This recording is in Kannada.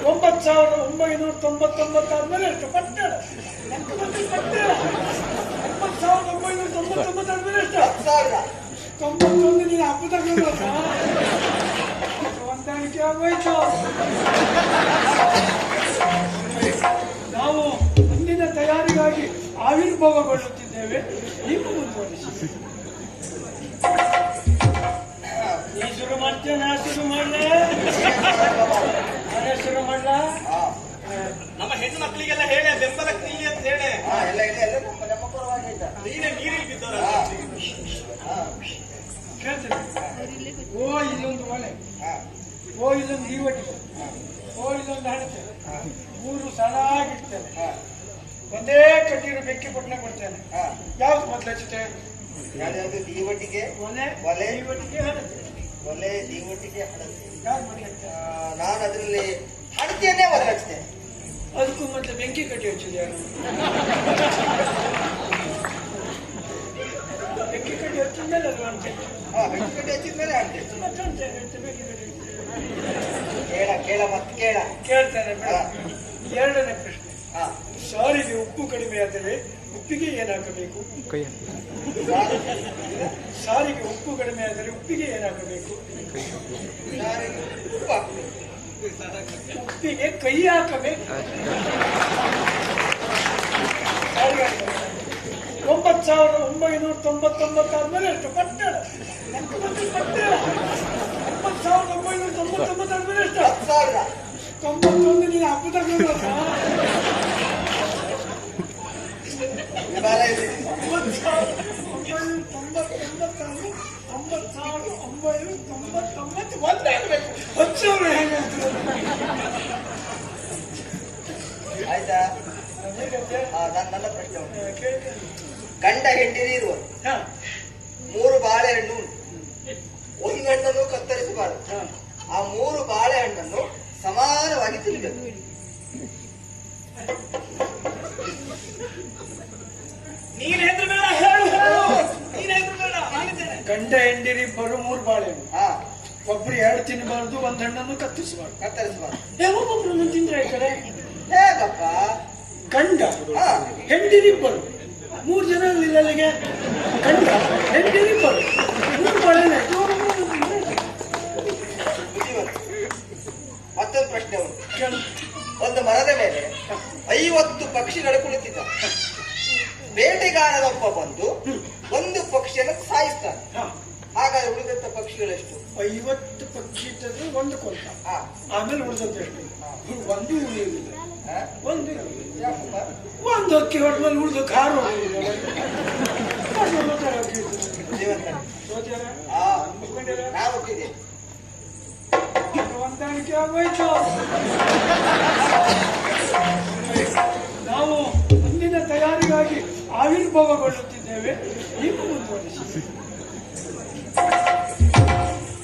9,999 ಆದ್ಮೇಲೆ ಎಷ್ಟು ಪಟ್ಟಣ 9,999 ಆದ್ಮೇಲೆ ಎಷ್ಟು 91 ನೀನು ಹಬ್ಬದಾಗ ಹೊಂದಾಣಿಕೆ ಆಗೋಯ್ತು. ನಾವು ಮುಂದಿನ ತಯಾರಿಗಾಗಿ ಆವಿರ್ಭಾವಗೊಳ್ಳುತ್ತಿದ್ದೇವೆ. ನೀವು ಮುಂದುವರಿಸಿ. ನೀ ಶುರು ಮಾಡ್ತೇನೆ, ನಾ ಶುರು ಮಾಡಲೇ? ನಾನೇ ಶುರು ಮಾಡ್ಲ? ನಮ್ಮ ಹೆಣ್ಣು ಮಕ್ಕಳಿಗೆಲ್ಲ ಹೇಳಿ ಬೆಂಬಲಕ್ಕೆ ನಿಲ್ಲಿ ಅಂತ ಹೇಳಿ. ನೀನೇ ನೀರಿಗೆ ಬಿದ್ದವರ ಕೇಳ್ತೇನೆ. ಓ ಇಲ್ಲೊಂದು ಮನೆ, ಓ ಇಲ್ಲೊಂದು ಈವಟಿಗೆ, ಓ ಇಲ್ಲೊಂದು ಹಣತೆ, 3 ಸಾಲಾಗಿರ್ತೇನೆ. ಒಂದೇ ಕಟ್ಟಿರೋ ಬೆಕ್ಕಿ ಪಟ್ಟಣ ಕೊಡ್ತೇನೆ. ಯಾವ್ದು ಮೊದಲು ಹಚ್ಚುತ್ತೆ? ದೀವಟಿಗೆ ಒಲೆ, ಈವಟಿಗೆ, ಹಣತೆ. ಒಲೆ ದೀವಟಿಗೆ ಹಣತೆ. ಯಾವ್ದು ಮೊದಲು ಹಚ್ಚ? ನಾನು ಅದರಲ್ಲಿ ಹಣತೆಯನ್ನೇ ಮೊದಲು ಹಚ್ತೇನೆ. ಅದಕ್ಕೂ ಮತ್ತೆ ಬೆಂಕಿ ಕಟ್ಟಿ ಹಚ್ಚಿದೆ ಯಾರು? ಬೆಂಕಿ ಕಟ್ಟಿ ಹಚ್ಚಿದ ಮೇಲೆ ಅದು ಹಣತೆ. ಬೆಂಕಿ ಕಟ್ಟಿ ಹಚ್ಚಿದ ಮೇಲೆ ಹಣತೆ. ಮತ್ತೆ ಹಣತೆ ಬೆಂಕಿ ಕಟ್ಟಿ ಕೇಳ ಮತ್ತೆ ಕೇಳ್ತೇನೆ. ಎರಡನೇ ಪ್ರಶ್ನೆ. ಸಾರಿಗೆ ಉಪ್ಪು ಕಡಿಮೆ ಆದರೆ ಉಪ್ಪಿಗೆ ಏನಾಗಬೇಕು? ಸಾರಿಗೆ ಉಪ್ಪು ಕಡಿಮೆ ಆದರೆ ಉಪ್ಪಿಗೆ ಏನಾಗಬೇಕು? ಉಪ್ಪಿಗೆ ಕೈ ಹಾಕಬೇಕು. 9,999 ಆದ್ಮೇಲೆ ಎಷ್ಟು ಪಟ್ಟಣ 9,999 ಆದ್ಮೇಲೆ ಎಷ್ಟು 91 ನೀನು ಹಬ್ಬದಾಗ 9,999 ಒಂದಾಗಬೇಕು. 10,000 ಹೇಗೆ ಆಯ್ತಾ? ನನ್ನ ಪ್ರಶ್ನೆ ಗಂಡ ಹೆಂಡಿರಿ ಇರುವ 3 ಬಾಳೆಹಣ್ಣು ಉಂಟು. ಒಂದು ಹಣ್ಣನ್ನು ಕತ್ತರಿಸಬಾರದು. ಆ 3 ಬಾಳೆಹಣ್ಣನ್ನು ಸಮಾನವಾಗಿ ತಿನ್ನಬೇಕು. ನೀನ್ ಹೆದ್ರು ಬೇಡ, ಹೇಳು ನೀನ್ ಹೆದ್ರು ಬೇಡ. ಗಂಡ ಹೆಂಡಿರಿ ಬರೋ 3 ಬಾಳೆಹಣ್ಣು. ಒಬ್ರು 2 ತಿನ್ನಬಾರ್ದು, 1 ಹಣ್ಣನ್ನು ಕತ್ತರಿಸಬಾರ್ದು. ಒಬ್ಬೊಬ್ರು ತಿಂದ್ರೆ ಈ ಕಡೆ ಹೇಗಪ್ಪ? ಗಂಡ ಹೆಂಡಿರಿಬ್ಬರು 3 ಜನ ಇಲ್ಲ ಅಲ್ಲಿಗೆ. ಗಂಡ ಹೆಂಡಿರಿಬ್ಬರು 3 ಬಾಳೆಹಣ್ಣು. ಮತ್ತೊಂದು ಪ್ರಶ್ನೆ ಉಂಟು. ಒಂದು ಮರದ ಮೇಲೆ 50 ಪಕ್ಷಿಗಳು ಕುಳಿತಿದ್ದ. ಬೇಟೆಗಾರನೊಬ್ಬ ಬಂದು ಒಂದು ಪಕ್ಷಿಯನ್ನು ಸಾಯಿಸ್ತಾನೆ. ಹಾಗಾದ್ರೆ ಉಳಿದಂತ ಪಕ್ಷಿಗಳೆಷ್ಟು? 50 ಪಕ್ಷಿ ಇದ್ದದ್ದು ಒಂದು ಕೊಂತ. ಆಮೇಲೆ ಉಳಿದದ್ದು ಎಷ್ಟು? ಒಂದು ಉಳಿಯುವುದಿಲ್ಲ. ಒಂದು ಅಕ್ಕಿ ಹೊಡೆದ್ಮೇಲೆ ಉಳಿದಕ್ಕೆ ಹಾರು ಹೊಂದಾಣಿಕೆ ಆಗೋಯ್ತು. ನಾವು ಮುಂದಿನ ತಯಾರಿಗಾಗಿ ಆವಿರ್ಭಾವಗೊಳ್ಳುತ್ತಿದ್ದೇವೆ. ನೀವು ಮುಂದುವರಿಸಿ.